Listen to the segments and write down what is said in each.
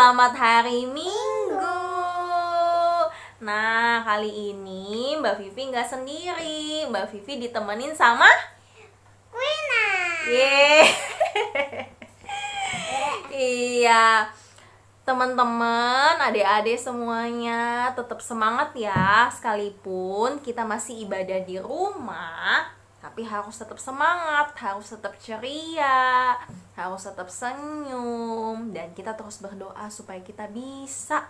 selamat hari Minggu. Nah, kali ini Mbak Vivi nggak sendiri. Mbak Vivi ditemenin sama Wina. Yeay. Iya. Teman-teman, adik-adik semuanya tetap semangat ya. Sekalipun kita masih ibadah di rumah, tapi harus tetap semangat, harus tetap ceria, harus tetap senyum, dan kita terus berdoa supaya kita bisa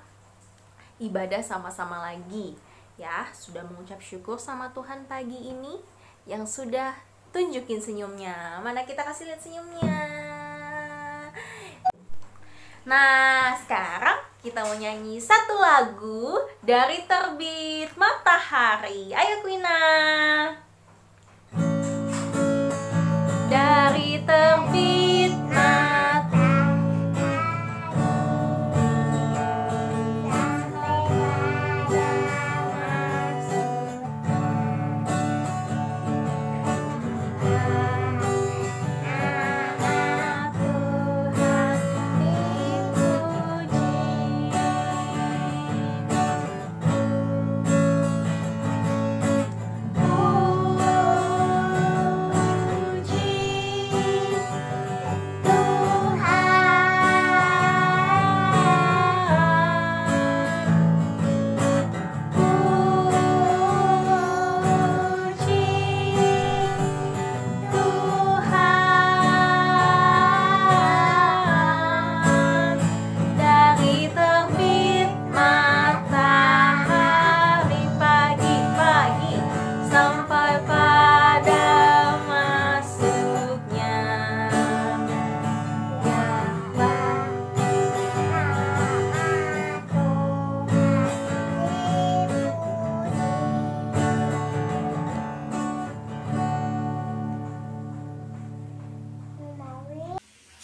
ibadah sama-sama lagi. Ya, sudah mengucap syukur sama Tuhan pagi ini yang sudah tunjukin senyumnya. Mana kita kasih lihat senyumnya. Nah, sekarang kita mau nyanyi satu lagu dari Terbit Matahari. Ayo Quina. Dari terbit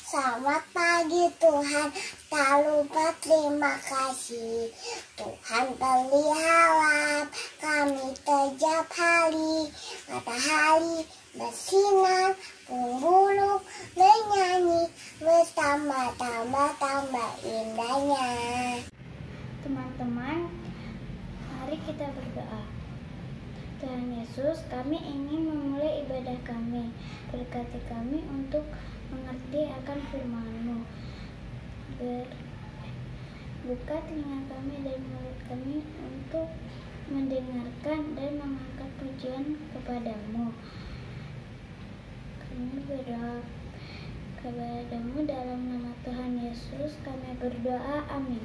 Selamat pagi Tuhan, tak lupa terima kasih. Tuhan pelihara kami setiap hari. Matahari bersinar, burung menyanyi, bersama tambah indahnya. Teman-teman, mari kita berdoa. Tuhan Yesus, kami ingin memulai ibadah kami. Berkati kami untuk mengerti akan firman-Mu. Buka telinga kami dan mulut kami untuk mendengarkan dan mengangkat pujian kepadamu. Kami berdoa kepadamu dalam nama Tuhan Yesus kami berdoa, amin.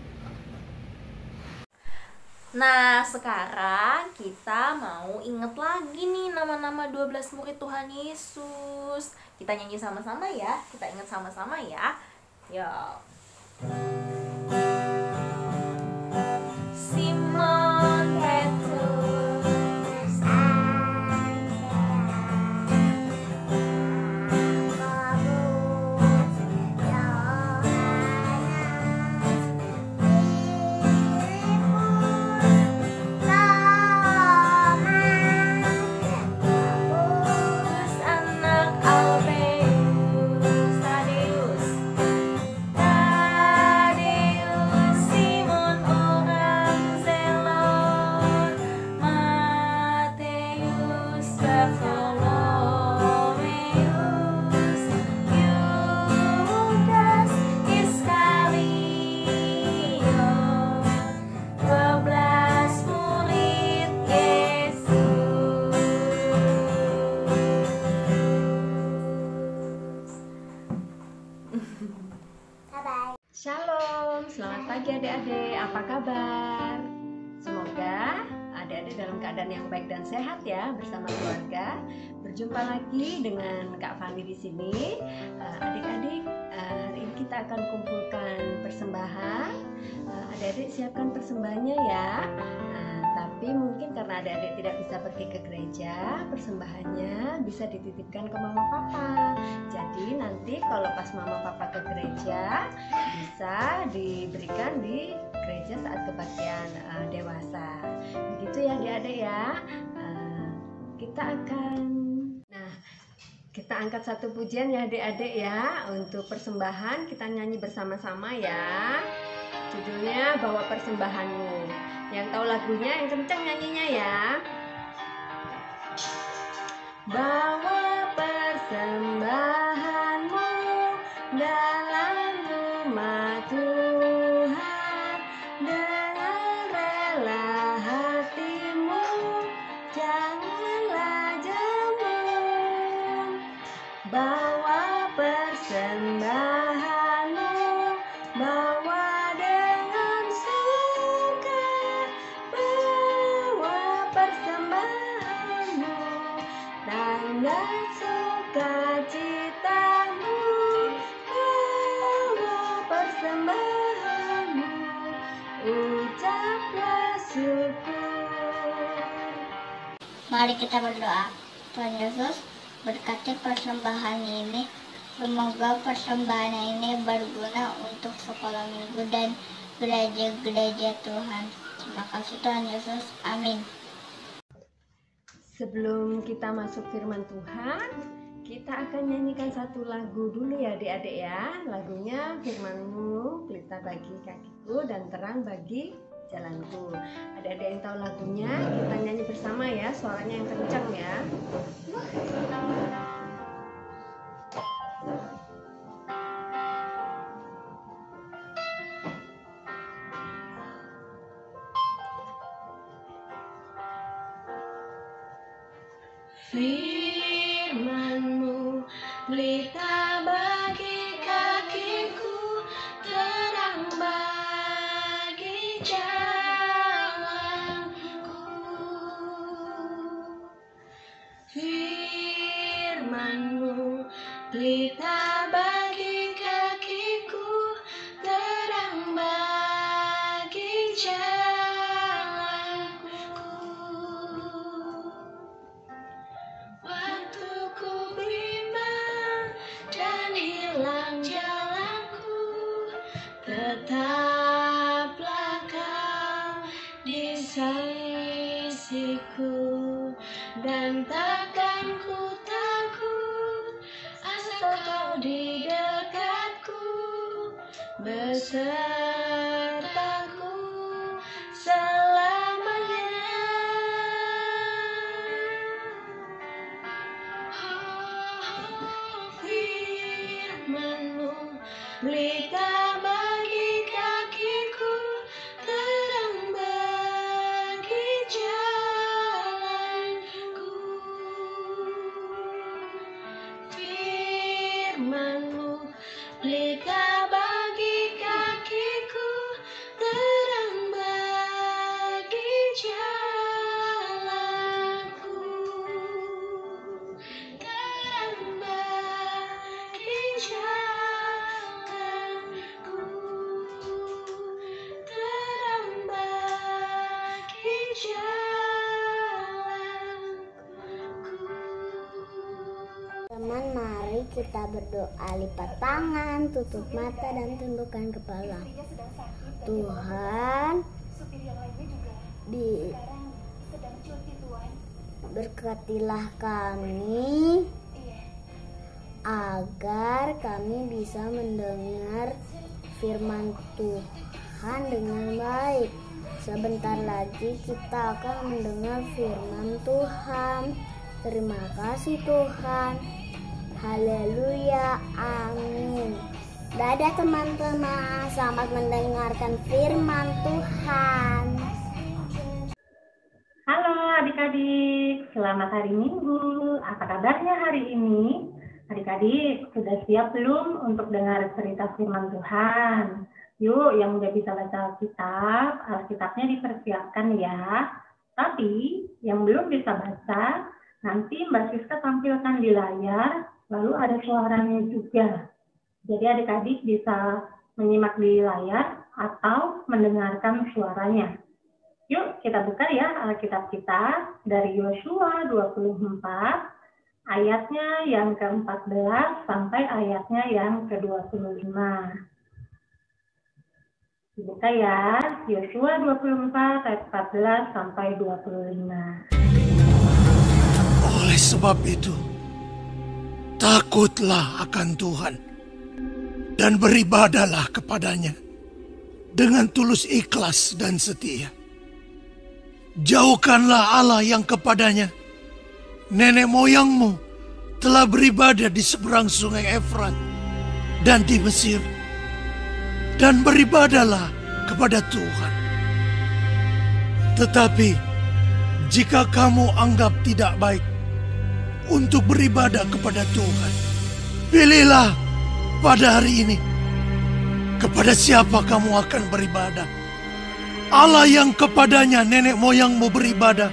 Nah, sekarang kita mau inget lagi nih nama-nama 12 murid Tuhan Yesus. Kita nyanyi sama-sama ya. Kita ingat sama-sama ya. Yuk. Simon Petrus, anak Alfeus, Tadeus, Simon orang Zelot, Mateus, Bartholomeus, Yudas Iskariot, 12 murid Yesus. Bye-bye. Shalom, selamat pagi adik-adik, apa kabar? Semoga adik-adik dalam keadaan yang baik dan sehat ya bersama keluarga. Berjumpa lagi dengan Kak Fani di sini. Adik-adik, hari ini kita akan kumpulkan persembahan. Adik-adik siapkan persembahannya ya. Tapi mungkin karena adik-adik tidak bisa pergi ke gereja, persembahannya bisa dititipkan ke mama papa. Jadi nanti kalau pas mama papa ke gereja bisa diberikan di gereja saat kebaktian dewasa. Begitu ya adik-adik ya. Kita angkat satu pujian ya adik-adik ya. Untuk persembahan kita nyanyi bersama-sama ya. Judulnya Bawa Persembahanmu. Yang tahu lagunya yang kenceng nyanyinya ya. Bawa persembahanmu dalam rumah Tuhan, dengan rela hatimu, janganlah jamun. Bawa persembahanmu, bawa dengan suka, bawa persembahanmu, tanda sukacitamu, bawa persembahanmu, ucaplah syukur. Mari kita berdoa. Tuhan Yesus, berkati persembahan ini. Semoga persembahan ini berguna untuk sekolah minggu dan gereja-gereja Tuhan. Terima kasih Tuhan Yesus. Amin. Sebelum kita masuk firman Tuhan, kita akan nyanyikan satu lagu dulu ya adik-adik ya. Lagunya Firman-Mu pelita bagi kakiku dan terang bagi jalanku. Adik-adik yang tahu lagunya, kita nyanyi bersama ya, suaranya yang kencang ya. Firman-Mu pelita bagi kakiku, terang bagi jalanku. Firman-Mu pelita bagi kakiku, terang bagi jalanku. Waktu ku bimbang dan hilang jalanku, tetaplah Kau di sisiku, dan takkan ku takut asal Kau di dekatku, besertaku selamanya. Firman-Mu pelita bagi kakiku, terang bagi jalanku. Firman-Mu pelita bagi kakiku, terang bagi jalanku, terang bagi jalanku, terang bagi jalanku. Teman, mari kita berdoa. Lipat tangan, tutup mata, dan tundukkan kepala. Tuhan, berkatilah kami agar kami bisa mendengar firman Tuhan dengan baik. Sebentar lagi kita akan mendengar firman Tuhan. Terima kasih Tuhan. Haleluya, amin. Dadah teman-teman, selamat mendengarkan firman Tuhan. Halo adik-adik, selamat hari Minggu. Apa kabarnya hari ini? Adik-adik, sudah siap belum untuk dengar cerita firman Tuhan? Yuk, yang udah bisa baca Alkitabnya dipersiapkan ya. Tapi, yang belum bisa baca, nanti Mbak Siska tampilkan di layar, lalu ada suaranya juga. Jadi adik-adik bisa menyimak di layar atau mendengarkan suaranya. Yuk kita buka ya Alkitab kita dari Yosua 24 ayatnya yang ke-14 sampai ayatnya yang ke-25. Dibuka ya, Yosua 24 ayat 14 sampai 25. Oleh sebab itu, takutlah akan Tuhan dan beribadalah kepadanya dengan tulus ikhlas dan setia. Jauhkanlah Allah yang kepadanya nenek moyangmu telah beribadah di seberang sungai Efrat dan di Mesir, dan beribadahlah kepada Tuhan. Tetapi jika kamu anggap tidak baik untuk beribadah kepada Tuhan, pilihlah pada hari ini kepada siapa kamu akan beribadah. Allah yang kepadanya nenek moyangmu beribadah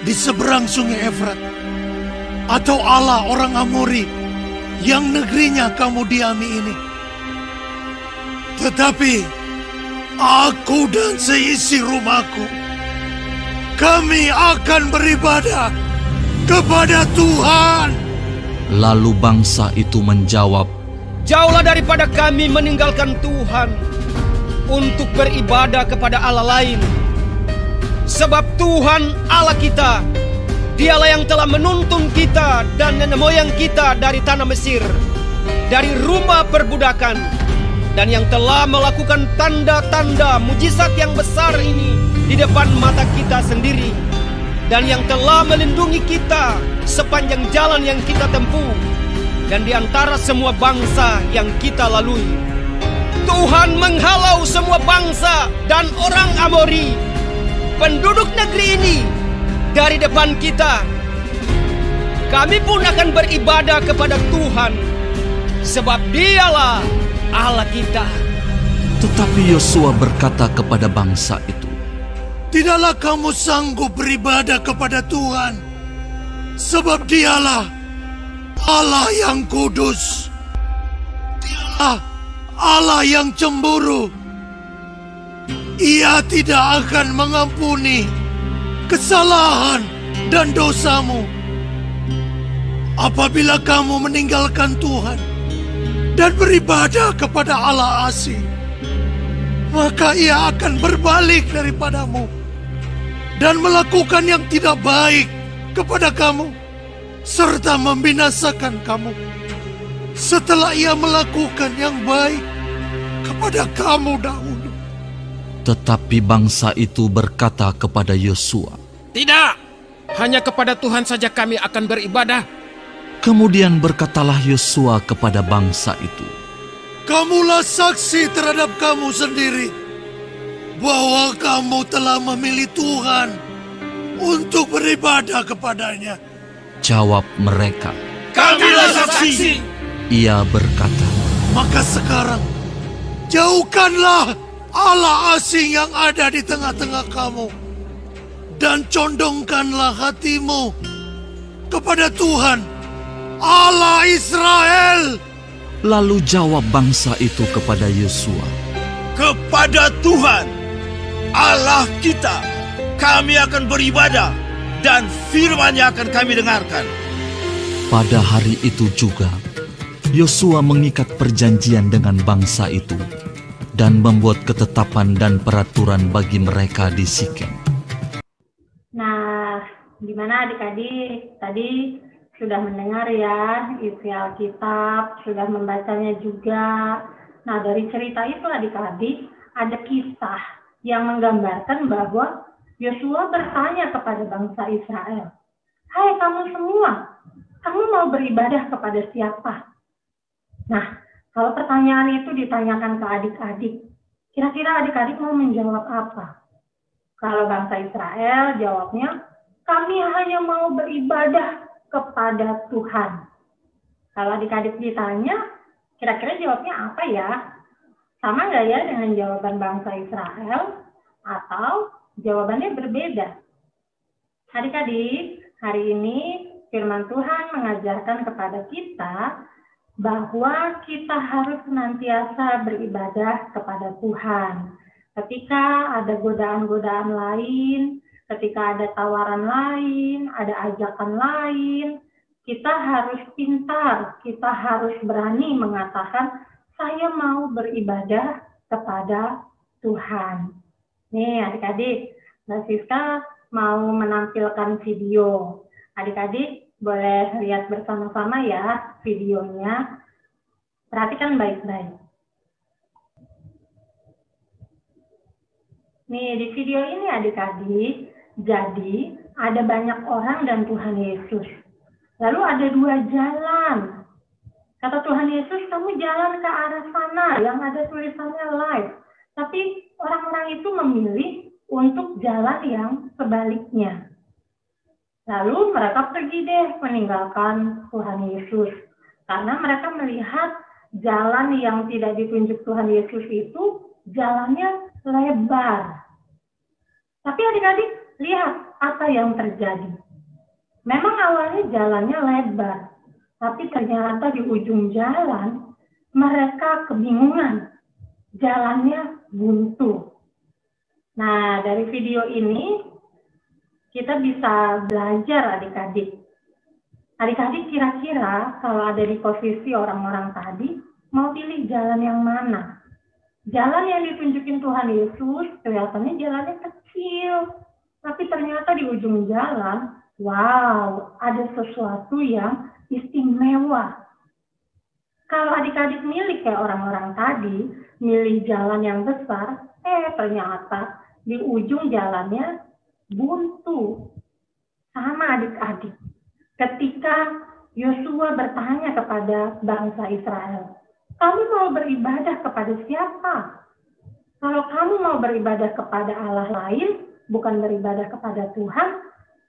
di seberang sungai Efrat, atau Allah orang Amori yang negerinya kamu diami ini. Tetapi aku dan seisi rumahku, kami akan beribadah kepada Tuhan. Lalu bangsa itu menjawab, jauhlah daripada kami meninggalkan Tuhan untuk beribadah kepada Allah lain. Sebab Tuhan Allah kita, Dialah yang telah menuntun kita dan nenek moyang kita dari tanah Mesir, dari rumah perbudakan, dan yang telah melakukan tanda-tanda mujizat yang besar ini di depan mata kita sendiri, dan yang telah melindungi kita sepanjang jalan yang kita tempuh, dan di antara semua bangsa yang kita lalui. Tuhan menghalau semua bangsa dan orang Amori, penduduk negeri ini, dari depan kita. Kami pun akan beribadah kepada Tuhan, sebab Dialah Allah kita. Tetapi Yosua berkata kepada bangsa itu, tidaklah kamu sanggup beribadah kepada Tuhan, sebab Dialah Allah yang kudus. Dialah Allah yang cemburu. Ia tidak akan mengampuni kesalahan dan dosamu. Apabila kamu meninggalkan Tuhan dan beribadah kepada Allah asing, maka Ia akan berbalik daripadamu dan melakukan yang tidak baik kepada kamu, serta membinasakan kamu, setelah Ia melakukan yang baik kepada kamu dahulu. Tetapi bangsa itu berkata kepada Yosua, tidak, hanya kepada Tuhan saja kami akan beribadah. Kemudian berkatalah Yosua kepada bangsa itu, kamulah saksi terhadap kamu sendiri bahwa kamu telah memilih Tuhan untuk beribadah kepadanya. Jawab mereka, Kamilah saksi. Ia berkata, maka sekarang jauhkanlah Allah asing yang ada di tengah-tengah kamu, dan condongkanlah hatimu kepada Tuhan Allah Israel. Lalu jawab bangsa itu kepada Yosua, kepada Tuhan Allah kita kami akan beribadah, dan firman-Nya akan kami dengarkan. Pada hari itu juga Yosua mengikat perjanjian dengan bangsa itu dan membuat ketetapan dan peraturan bagi mereka di Sikem. Nah, gimana adik-adik? Tadi sudah mendengar ya isi Alkitab, sudah membacanya juga. Nah, dari cerita itu adik-adik ada kisah yang menggambarkan bahwa Yosua bertanya kepada bangsa Israel, hai kamu semua, kamu mau beribadah kepada siapa? Nah, kalau pertanyaan itu ditanyakan ke adik-adik, kira-kira adik-adik mau menjawab apa? Kalau bangsa Israel jawabnya, kami hanya mau beribadah kepada Tuhan. Kalau adik-adik ditanya, kira-kira jawabnya apa ya? Sama nggak ya dengan jawaban bangsa Israel? Atau jawabannya berbeda? Adik-adik, hari ini firman Tuhan mengajarkan kepada kita bahwa kita harus senantiasa beribadah kepada Tuhan. Ketika ada godaan-godaan lain, ketika ada tawaran lain, ada ajakan lain, kita harus pintar, kita harus berani mengatakan, saya mau beribadah kepada Tuhan. Nih adik-adik, Mbak Siska mau menampilkan video. Adik-adik boleh lihat bersama-sama ya videonya. Perhatikan baik-baik. Nih, di video ini adik-adik, jadi ada banyak orang dan Tuhan Yesus. Lalu ada dua jalan. Kata Tuhan Yesus, kamu jalan ke arah sana yang ada tulisannya life. Tapi orang-orang itu memilih untuk jalan yang sebaliknya. Lalu mereka pergi deh meninggalkan Tuhan Yesus. Karena mereka melihat jalan yang tidak ditunjuk Tuhan Yesus itu jalannya lebar. Tapi adik-adik lihat apa yang terjadi. Memang awalnya jalannya lebar. Tapi ternyata di ujung jalan mereka kebingungan. Jalannya buntu. Nah, dari video ini kita bisa belajar adik-adik. Adik-adik kira-kira kalau ada di posisi orang-orang tadi, mau pilih jalan yang mana? Jalan yang ditunjukin Tuhan Yesus kelihatannya jalannya kecil. Tapi ternyata di ujung jalan, wow, ada sesuatu yang istimewa. Kalau adik-adik milih kayak orang-orang tadi, milih jalan yang besar, ternyata di ujung jalannya buntu. Sama adik-adik. Ketika Yosua bertanya kepada bangsa Israel, kamu mau beribadah kepada siapa? Kalau kamu mau beribadah kepada Allah lain, bukan beribadah kepada Tuhan,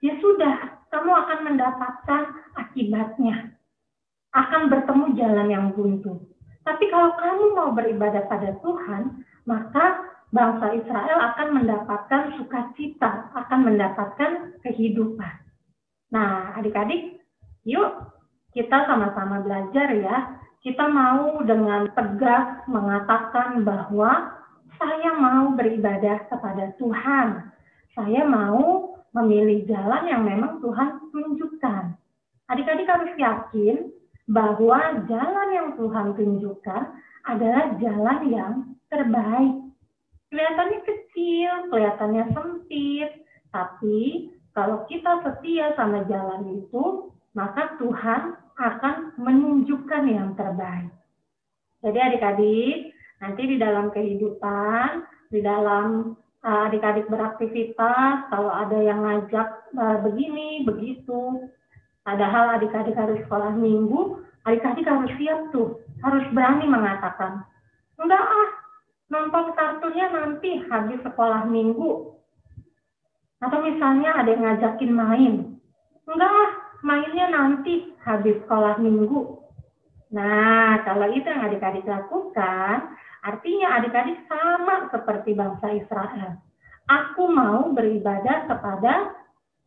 ya sudah, kamu akan mendapatkan akibatnya. Akan bertemu jalan yang buntu. Tapi kalau kamu mau beribadah pada Tuhan, maka bangsa Israel akan mendapatkan sukacita, akan mendapatkan kehidupan. Nah, adik-adik, yuk kita sama-sama belajar ya. Kita mau dengan tegas mengatakan bahwa saya mau beribadah kepada Tuhan. Saya mau memilih jalan yang memang Tuhan tunjukkan. Adik-adik harus yakin bahwa jalan yang Tuhan tunjukkan adalah jalan yang terbaik. Kelihatannya kecil, kelihatannya sempit, tapi kalau kita setia sama jalan itu, maka Tuhan akan menunjukkan yang terbaik. Jadi adik-adik, nanti di dalam kehidupan, di dalam adik-adik beraktivitas, kalau ada yang ngajak begini, begitu, padahal adik-adik harus sekolah minggu, adik-adik harus siap tuh, harus berani mengatakan, enggak nonton kartunnya nanti habis sekolah minggu. Atau misalnya ada yang ngajakin main. Enggak, mainnya nanti habis sekolah minggu. Nah, kalau itu yang adik-adik lakukan, artinya adik-adik sama seperti bangsa Israel. Aku mau beribadah kepada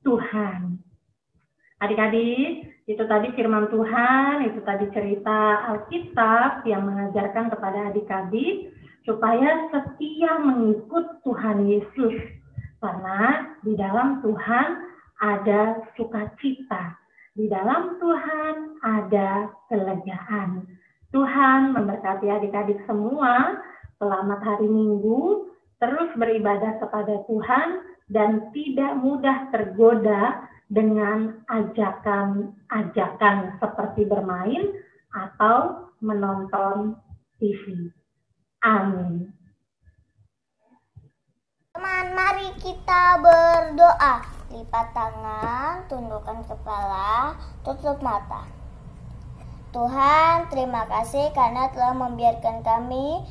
Tuhan. Adik-adik, itu tadi firman Tuhan, itu tadi cerita Alkitab yang mengajarkan kepada adik-adik supaya setia mengikut Tuhan Yesus. Karena di dalam Tuhan ada sukacita. Di dalam Tuhan ada kelegaan. Tuhan memberkati adik-adik semua. Selamat hari Minggu. Terus beribadah kepada Tuhan dan tidak mudah tergoda dengan ajakan-ajakan seperti bermain atau menonton TV. Amin. Teman, mari kita berdoa. Lipat tangan, tundukkan kepala, tutup mata. Tuhan, terima kasih karena telah membiarkan kami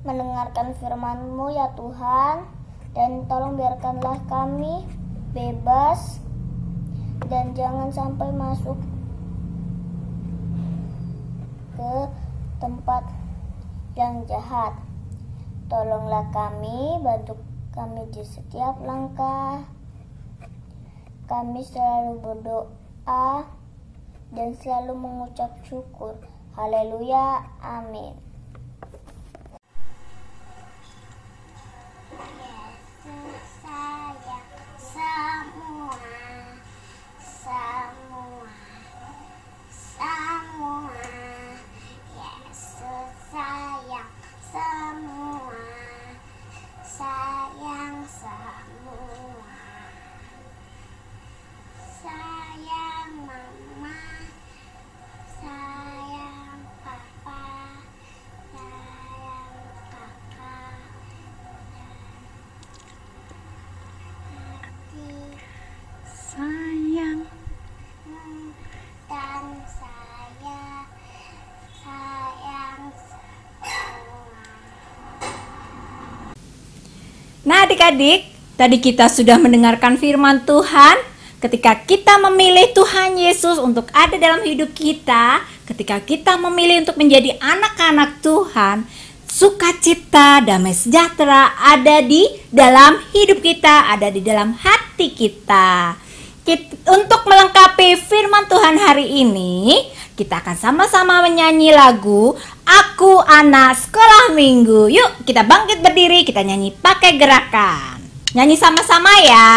mendengarkan firman-Mu ya Tuhan. Dan tolong biarkanlah kami bebas dan jangan sampai masuk ke tempat yang jahat. Tolonglah kami, bantu kami di setiap langkah. Kami selalu berdoa dan selalu mengucap syukur. Haleluya, amin. Yesus sayang semua. Yesus sayang semua. Sayang semua. Sayang mama, sayang papa, Nah adik-adik, tadi kita sudah mendengarkan firman Tuhan. Ketika kita memilih Tuhan Yesus untuk ada dalam hidup kita, ketika kita memilih untuk menjadi anak-anak Tuhan, sukacita, damai sejahtera ada di dalam hidup kita, ada di dalam hati kita. Untuk melengkapi firman Tuhan hari ini, kita akan sama-sama menyanyi lagu Aku Anak Sekolah Minggu. Yuk kita bangkit berdiri, kita nyanyi pakai gerakan. Nyanyi sama-sama ya.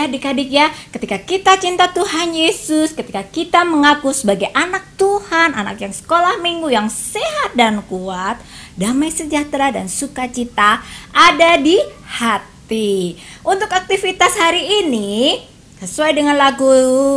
Adik-adik ya, ketika kita cinta Tuhan Yesus, ketika kita mengaku sebagai anak Tuhan, anak yang sekolah minggu yang sehat dan kuat, damai sejahtera dan sukacita ada di hati. Untuk aktivitas hari ini, sesuai dengan lagu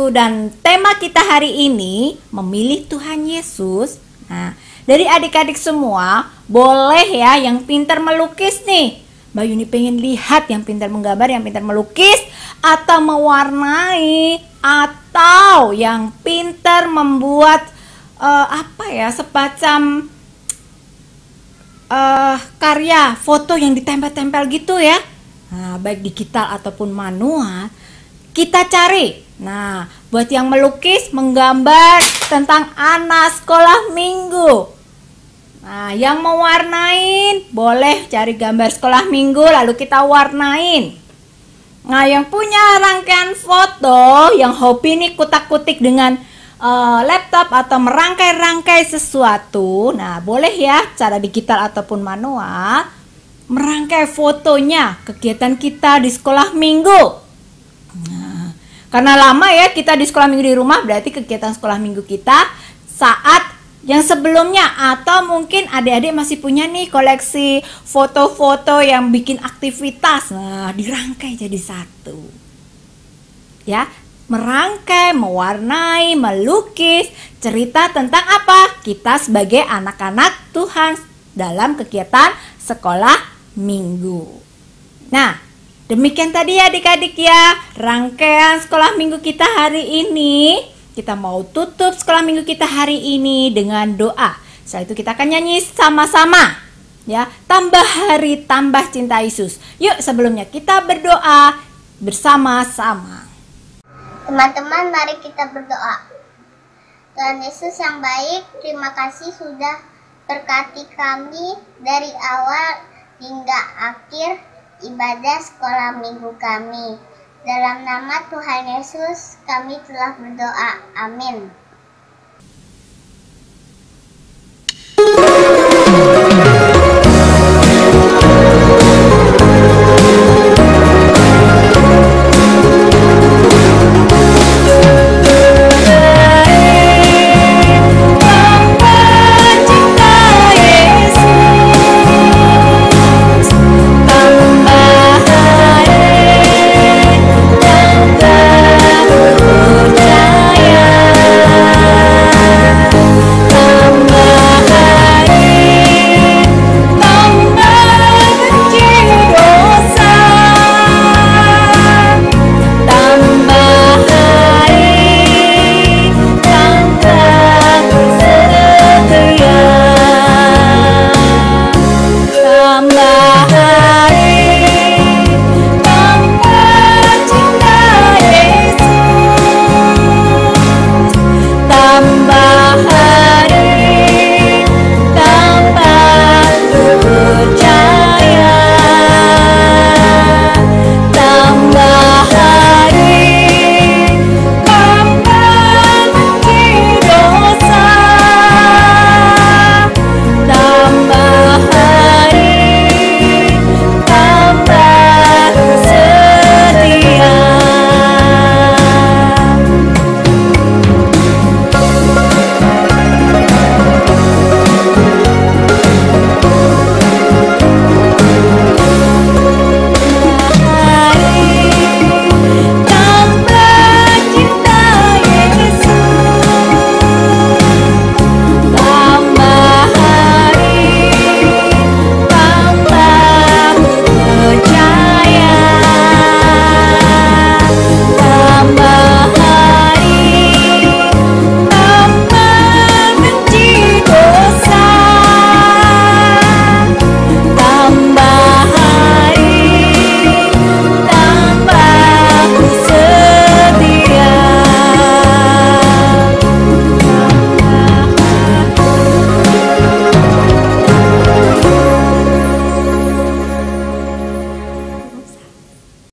dan tema kita hari ini, memilih Tuhan Yesus. Nah, dari adik-adik semua, boleh ya yang pintar melukis nih. Mbak Yuni pengen lihat yang pintar menggambar, yang pintar melukis, atau mewarnai, atau yang pintar membuat semacam karya foto yang ditempel-tempel gitu ya. Nah, baik digital ataupun manual, kita cari. Nah, buat yang melukis, menggambar tentang anak sekolah minggu. Nah, yang mau warnain boleh cari gambar sekolah minggu lalu kita warnain. Nah, yang punya rangkaian foto, yang hobi nih kutak-kutik dengan laptop atau merangkai-rangkai sesuatu, nah boleh ya cara digital ataupun manual merangkai fotonya kegiatan kita di sekolah minggu. Nah, karena lama ya kita di sekolah minggu di rumah, berarti kegiatan sekolah minggu kita saat yang sebelumnya, atau mungkin adik-adik masih punya nih koleksi foto-foto yang bikin aktivitas. Nah, dirangkai jadi satu. Ya, merangkai, mewarnai, melukis, cerita tentang apa? Kita sebagai anak-anak Tuhan dalam kegiatan sekolah minggu. Nah, demikian tadi ya adik-adik ya, rangkaian sekolah minggu kita hari ini. Kita mau tutup sekolah minggu kita hari ini dengan doa. Setelah itu kita akan nyanyi sama-sama. Ya, tambah hari, tambah cinta Yesus. Yuk, sebelumnya kita berdoa bersama-sama. Teman-teman, mari kita berdoa. Tuhan Yesus yang baik, terima kasih sudah berkati kami dari awal hingga akhir ibadah sekolah minggu kami. Dalam nama Tuhan Yesus, kami telah berdoa. Amin.